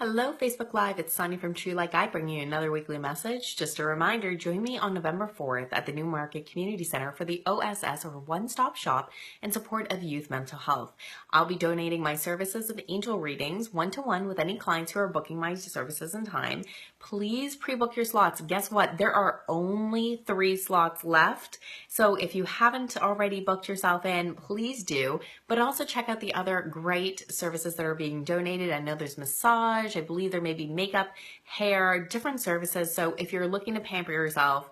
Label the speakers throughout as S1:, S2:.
S1: Hello, Facebook Live. It's Sonia from True Like I bring you another weekly message. Just a reminder, join me on November 4th at the New Market Community Center for the OSS, or One Stop Shop, in support of youth mental health. I'll be donating my services of angel readings one-to-one with any clients who are booking my services in time. Please pre-book your slots. Guess what? There are only 3 slots left. So if you haven't already booked yourself in, please do. But also check out the other great services that are being donated. I know there's massage. I believe there may be makeup, hair, different services. So if you're looking to pamper yourself,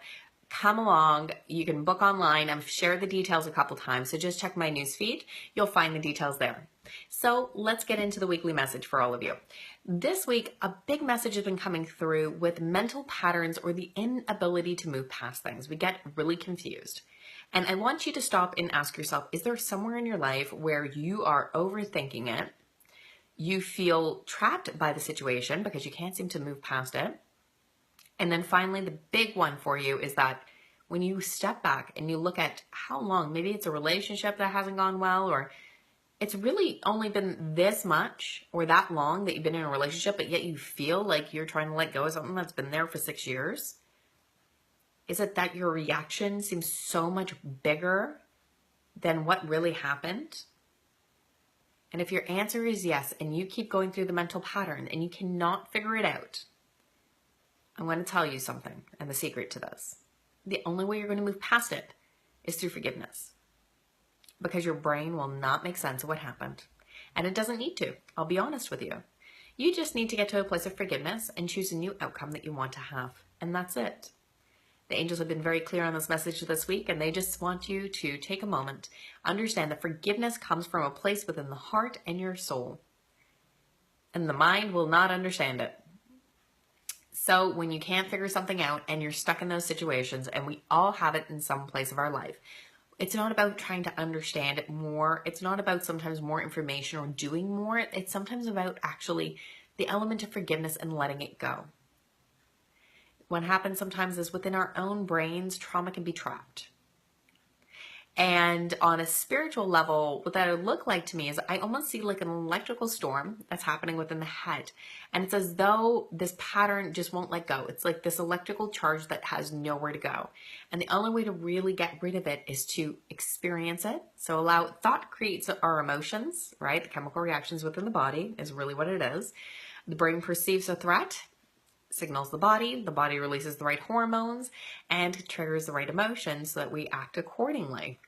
S1: come along. You can book online. I've shared the details a couple times, so just check my news feed. You'll find the details there. So let's get into the weekly message for all of you. This week, a big message has been coming through with mental patterns or the inability to move past things. We get really confused. And I want you to stop and ask yourself, is there somewhere in your life where you are overthinking it? You feel trapped by the situation because you can't seem to move past it. And then finally, the big one for you is that when you step back and you look at how long, maybe it's a relationship that hasn't gone well, or it's really only been this much or that long that you've been in a relationship, but yet you feel like you're trying to let go of something that's been there for 6 years. Is it that your reaction seems so much bigger than what really happened? And if your answer is yes, and you keep going through the mental pattern and you cannot figure it out, I'm going to tell you something, and the secret to this. The only way you're going to move past it is through forgiveness. Because your brain will not make sense of what happened. And it doesn't need to. I'll be honest with you. You just need to get to a place of forgiveness and choose a new outcome that you want to have. And that's it. The angels have been very clear on this message this week, and they just want you to take a moment, understand that forgiveness comes from a place within the heart and your soul. And the mind will not understand it. So when you can't figure something out and you're stuck in those situations, and we all have it in some place of our life, it's not about trying to understand it more. It's not about sometimes more information or doing more. It's sometimes about actually the element of forgiveness and letting it go. What happens sometimes is within our own brains, trauma can be trapped. And on a spiritual level, what that would look like to me is I almost see like an electrical storm that's happening within the head. And it's as though this pattern just won't let go. It's like this electrical charge that has nowhere to go. And the only way to really get rid of it is to experience it. So thought creates our emotions, right? The chemical reactions within the body is really what it is. The brain perceives a threat, signals the body releases the right hormones and triggers the right emotions so that we act accordingly.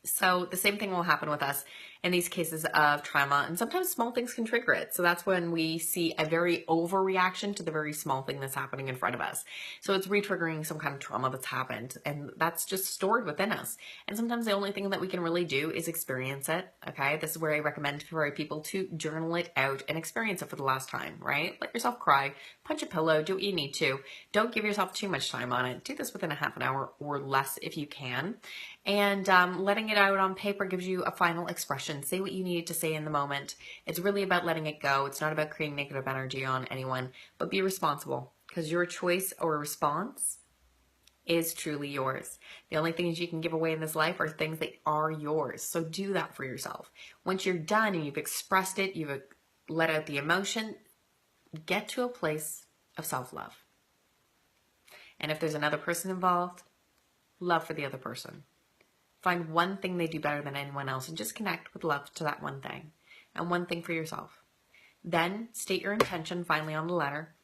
S1: So the same thing will happen with us in these cases of trauma, and sometimes small things can trigger it. So that's when we see a very overreaction to the very small thing that's happening in front of us. So it's re-triggering some kind of trauma that's happened, and that's just stored within us. And sometimes the only thing that we can really do is experience it, okay? This is where I recommend for people to journal it out and experience it for the last time, right? Let yourself cry, punch a pillow, do what you need to. Don't give yourself too much time on it. Do this within a half an hour or less if you can. And letting it out on paper gives you a final expression. Say what you needed to say in the moment. It's really about letting it go. It's not about creating negative energy on anyone, but be responsible, because your choice or response is truly yours. The only things you can give away in this life are things that are yours. So do that for yourself. Once you're done and you've expressed it, you've let out the emotion, get to a place of self-love. And if there's another person involved, love for the other person. Find one thing they do better than anyone else and just connect with love to that one thing, and one thing for yourself. Then state your intention finally on the letter,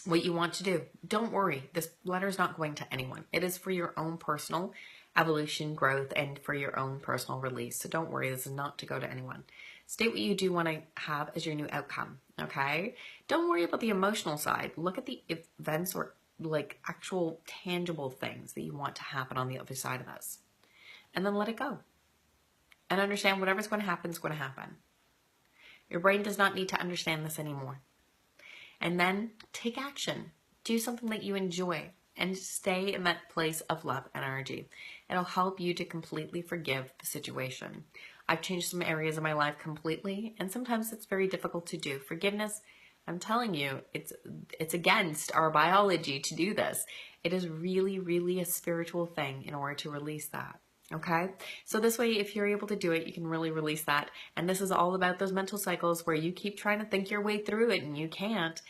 S1: what you want to do. Don't worry, this letter is not going to anyone. It is for your own personal evolution, growth, and for your own personal release. So don't worry, this is not to go to anyone. State what you do want to have as your new outcome, okay? Don't worry about the emotional side. Look at the events or like actual tangible things that you want to happen on the other side of this. And then let it go. And understand whatever's going to happen is going to happen. Your brain does not need to understand this anymore. And then take action. Do something that you enjoy and stay in that place of love and energy. It'll help you to completely forgive the situation. I've changed some areas of my life completely, and sometimes it's very difficult to do. Forgiveness, I'm telling you, it's against our biology to do this. It is really, really a spiritual thing in order to release that. Okay, so this way, if you're able to do it, you can really release that. And this is all about those mental cycles where you keep trying to think your way through it and you can't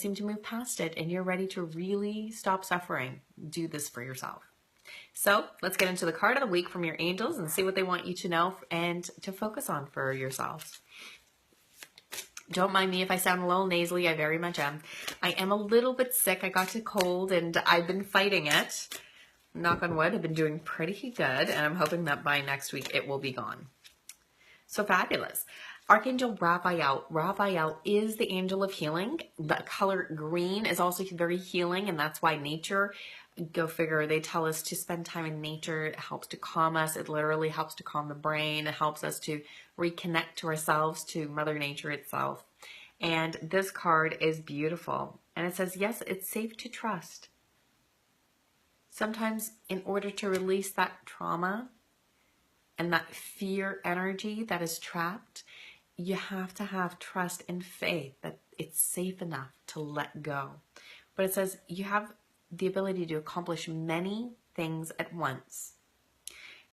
S1: seem to move past it, and you're ready to really stop suffering. Do this for yourself. So let's get into the card of the week from your angels and see what they want you to know and to focus on for yourselves. Don't mind me if I sound a little nasally, I very much am. I am a little bit sick. I got a cold and I've been fighting it. Knock on wood, I've been doing pretty good, and I'm hoping that by next week it will be gone. So fabulous. Archangel Raphael. Raphael is the angel of healing. The color green is also very healing, and that's why nature, go figure, they tell us to spend time in nature. It helps to calm us. It literally helps to calm the brain. It helps us to reconnect to ourselves, to Mother Nature itself. And this card is beautiful. And it says, yes, it's safe to trust. Sometimes in order to release that trauma and that fear energy that is trapped, you have to have trust and faith that it's safe enough to let go. But it says you have the ability to accomplish many things at once.